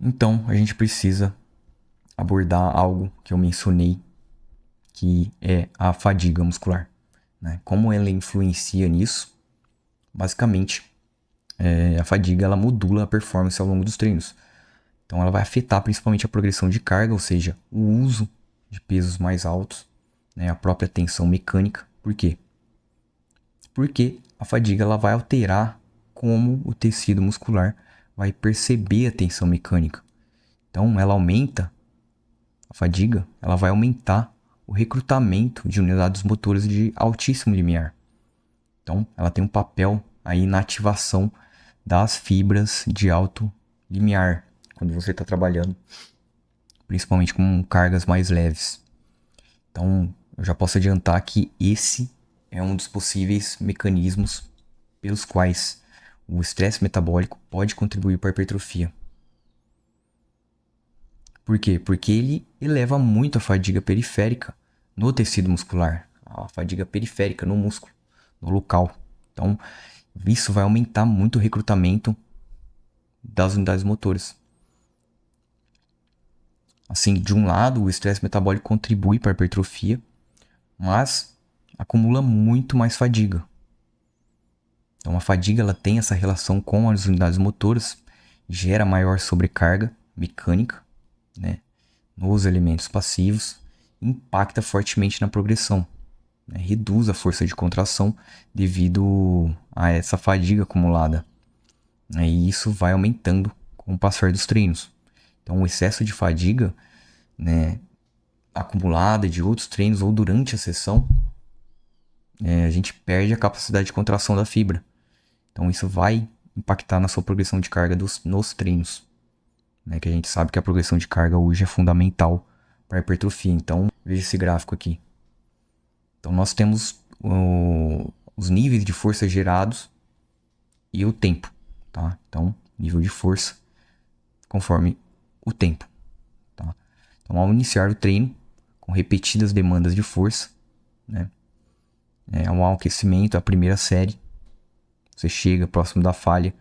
Então, a gente precisa abordar algo que eu mencionei, que é a fadiga muscular, né? Como ela influencia nisso? Basicamente, a fadiga ela modula a performance ao longo dos treinos. Então, ela vai afetar principalmente a progressão de carga, ou seja, o uso de pesos mais altos, né? A própria tensão mecânica. Por quê? Porque a fadiga ela vai alterar como o tecido muscular vai perceber a tensão mecânica. Então, ela aumenta a fadiga, ela vai aumentar o recrutamento de unidades motoras de altíssimo limiar. Então, ela tem um papel aí na ativação das fibras de alto limiar, quando você está trabalhando, principalmente com cargas mais leves. Então, eu já posso adiantar que esse é um dos possíveis mecanismos pelos quais o estresse metabólico pode contribuir para a hipertrofia. Por quê? Porque ele eleva muito a fadiga periférica no tecido muscular, a fadiga periférica no músculo, no local. Então, isso vai aumentar muito o recrutamento das unidades motoras. Assim, de um lado, o estresse metabólico contribui para a hipertrofia, mas acumula muito mais fadiga. Então, a fadiga ela tem essa relação com as unidades motoras, gera maior sobrecarga mecânica, né, nos elementos passivos, impacta fortemente na progressão, né, reduz a força de contração devido a essa fadiga acumulada, né, e isso vai aumentando com o passar dos treinos. Então, o excesso de fadiga, né, acumulada de outros treinos ou durante a sessão, a gente perde a capacidade de contração da fibra. Então, isso vai impactar na sua progressão de carga nos treinos, né, que a gente sabe que a progressão de carga hoje é fundamental para a hipertrofia. Então, veja esse gráfico aqui. Então, nós temos os níveis de força gerados e o tempo, tá? Então, nível de força conforme o tempo, tá? Então, ao iniciar o treino, com repetidas demandas de força, né? Um aquecimento, a primeira série, você chega próximo da falha,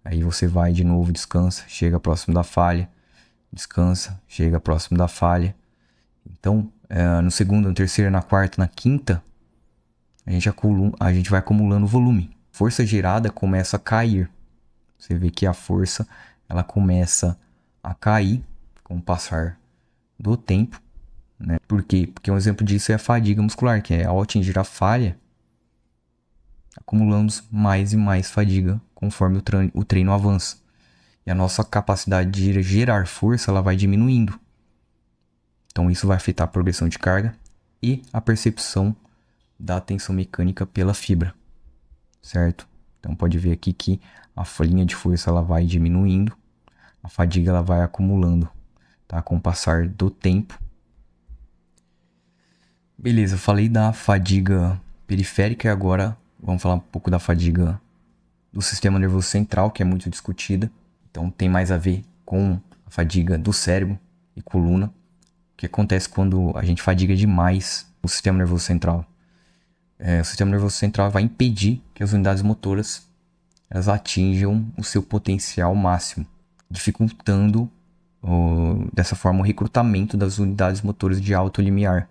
aí você vai de novo, descansa, chega próximo da falha, descansa, chega próximo da falha. Então, no segundo, no terceiro, na quarta, na quinta, a gente vai acumulando volume. Força gerada começa a cair. Você vê que a força ela começa a cair com o passar do tempo, né? Por quê? Porque um exemplo disso é a fadiga muscular, que é ao atingir a falha, acumulamos mais e mais fadiga conforme o treino avança. E a nossa capacidade de gerar força ela vai diminuindo. Então isso vai afetar a progressão de carga e a percepção da tensão mecânica pela fibra, certo? Então pode ver aqui que a linha de força ela vai diminuindo, a fadiga ela vai acumulando, tá? Com o passar do tempo. Beleza, eu falei da fadiga periférica e agora vamos falar um pouco da fadiga do sistema nervoso central, que é muito discutida. Então tem mais a ver com a fadiga do cérebro e coluna, o que acontece quando a gente fadiga demais o sistema nervoso central. O sistema nervoso central vai impedir que as unidades motoras elas atinjam o seu potencial máximo, dificultando dessa forma o recrutamento das unidades motoras de alto limiar.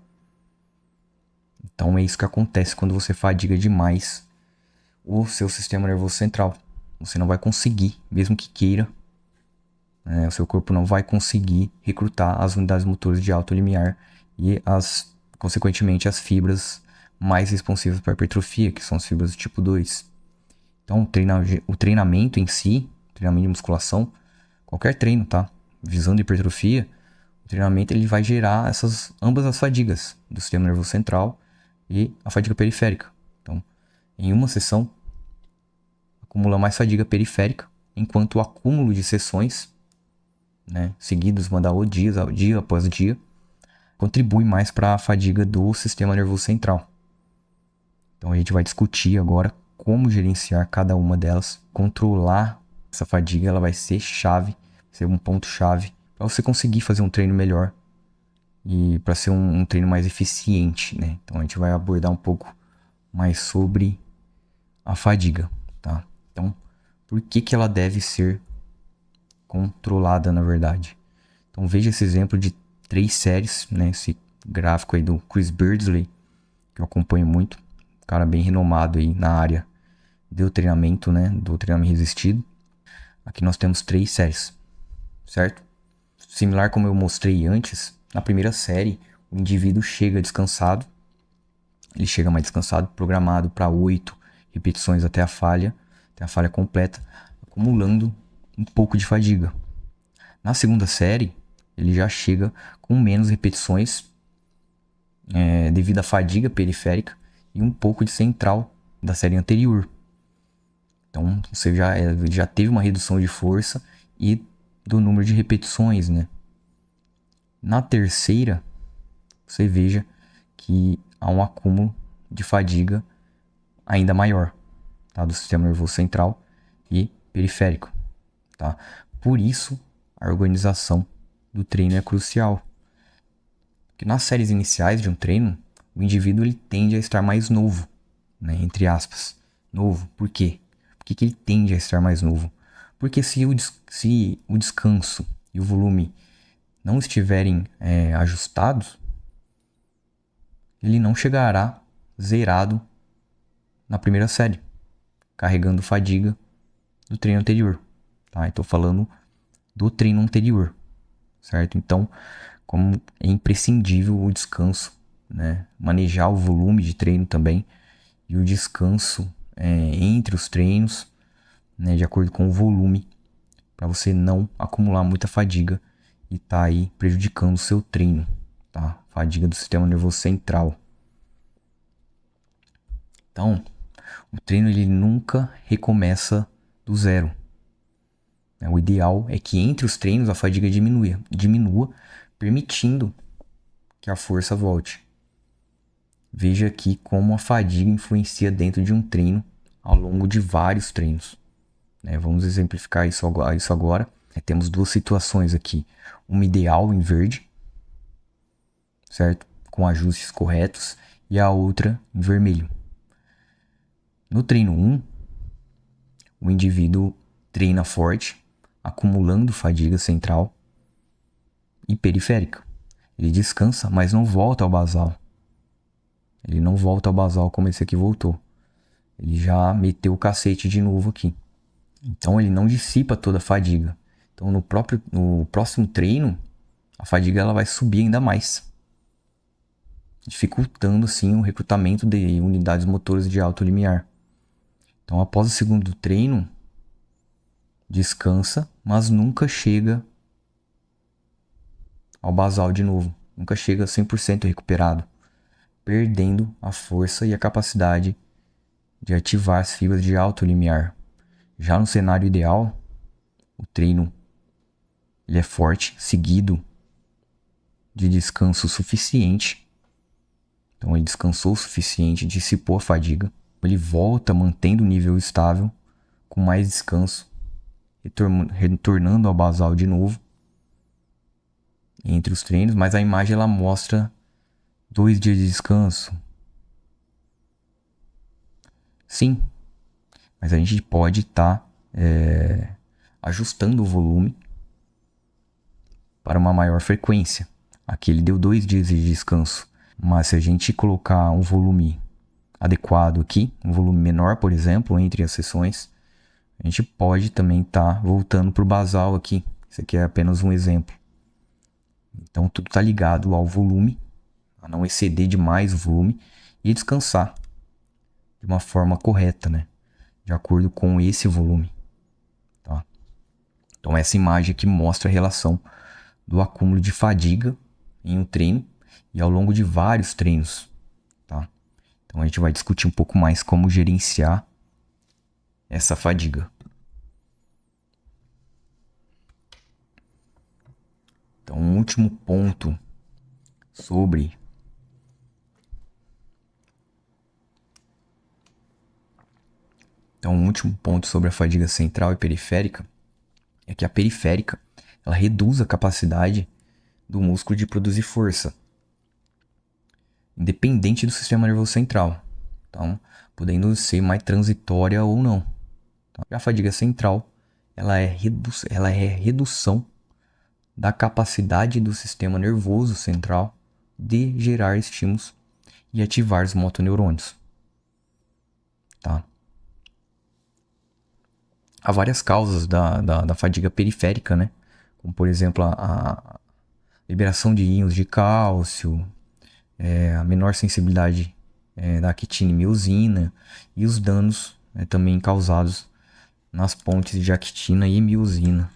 Então é isso que acontece quando você fadiga demais o seu sistema nervoso central. Você não vai conseguir, mesmo que queira, o seu corpo não vai conseguir recrutar as unidades motoras de alto limiar e consequentemente as fibras mais responsivas para a hipertrofia, que são as fibras do tipo 2. Então o treinamento em si, treinamento de musculação, qualquer treino, tá? Visando hipertrofia, o treinamento ele vai gerar ambas as fadigas do sistema nervoso central e a fadiga periférica. Então, em uma sessão, acumula mais fadiga periférica, enquanto o acúmulo de sessões, né, seguidos, dia após dia, contribui mais para a fadiga do sistema nervoso central. Então a gente vai discutir agora como gerenciar cada uma delas, controlar essa fadiga, ela vai ser chave, ser um ponto chave para você conseguir fazer um treino melhor e para ser um treino mais eficiente, né? Então a gente vai abordar um pouco mais sobre a fadiga, tá? Então, por que ela deve ser controlada, na verdade. Então veja esse exemplo de 3 séries, né? Esse gráfico aí do Chris Beardsley, que eu acompanho muito, um cara bem renomado aí na área do treinamento, né? Do treinamento resistido. Aqui nós temos 3 séries, certo? Similar como eu mostrei antes, na primeira série, o indivíduo chega descansado. Ele chega mais descansado, programado para 8 repetições até a falha completa, acumulando um pouco de fadiga. Na segunda série, ele já chega com menos repetições devido à fadiga periférica e um pouco de central da série anterior. Então você já teve uma redução de força e do número de repetições, né? Na terceira, você veja que há um acúmulo de fadiga ainda maior, tá? Do sistema nervoso central e periférico, tá? Por isso, a organização do treino é crucial. Porque nas séries iniciais de um treino, o indivíduo ele tende a estar mais novo, né? Entre aspas. Novo. Por quê? Por que ele tende a estar mais novo? Porque se o descanso e o volume não estiverem ajustados, ele não chegará zerado na primeira série, carregando fadiga do treino anterior. Tá? Estou falando do treino anterior, certo? Então, como é imprescindível o descanso, né? Manejar o volume de treino também e o descanso entre os treinos, né? De acordo com o volume, para você não acumular muita fadiga e tá aí prejudicando o seu treino, tá? Fadiga do sistema nervoso central. Então, o treino ele nunca recomeça do zero. O ideal é que entre os treinos a fadiga diminua, permitindo que a força volte. Veja aqui como a fadiga influencia dentro de um treino ao longo de vários treinos. Vamos exemplificar isso agora. Temos duas situações aqui. Uma ideal em verde, certo? Com ajustes corretos, e a outra em vermelho. No treino 1, o indivíduo treina forte, acumulando fadiga central e periférica. Ele descansa, mas não volta ao basal. Ele não volta ao basal como esse aqui voltou. Ele já meteu o cacete de novo aqui. Então ele não dissipa toda a fadiga. Então no próximo treino, a fadiga ela vai subir ainda mais, dificultando assim o recrutamento de unidades motoras de alto limiar. Então após o segundo treino, descansa, mas nunca chega ao basal de novo. Nunca chega 100% recuperado, perdendo a força e a capacidade de ativar as fibras de alto limiar. Já no cenário ideal, o treino ele é forte, seguido de descanso suficiente. Então ele descansou o suficiente, dissipou a fadiga. Ele volta mantendo o nível estável, com mais descanso, retornando ao basal de novo entre os treinos, mas a imagem ela mostra 2 dias de descanso. Sim, mas a gente pode estar ajustando o volume para uma maior frequência. Aqui ele deu 2 dias de descanso, mas se a gente colocar um volume adequado aqui, um volume menor, por exemplo, entre as sessões, a gente pode também estar voltando para o basal aqui. Isso aqui é apenas um exemplo. Então tudo está ligado ao volume, a não exceder demais o volume e descansar de uma forma correta, né? De acordo com esse volume. Tá? Então essa imagem aqui mostra a relação do acúmulo de fadiga em um treino e ao longo de vários treinos. Tá? Então a gente vai discutir um pouco mais como gerenciar essa fadiga. Então um último ponto sobre a fadiga central e periférica é que a periférica ela reduz a capacidade do músculo de produzir força, independente do sistema nervoso central. Então, podendo ser mais transitória ou não. Então, a fadiga central ela é redução da capacidade do sistema nervoso central de gerar estímulos e ativar os motoneurônios. Tá? Há várias causas da fadiga periférica, né? Como, por exemplo, a liberação de íons de cálcio, a menor sensibilidade da actina e miosina e os danos também causados nas pontes de actina e miosina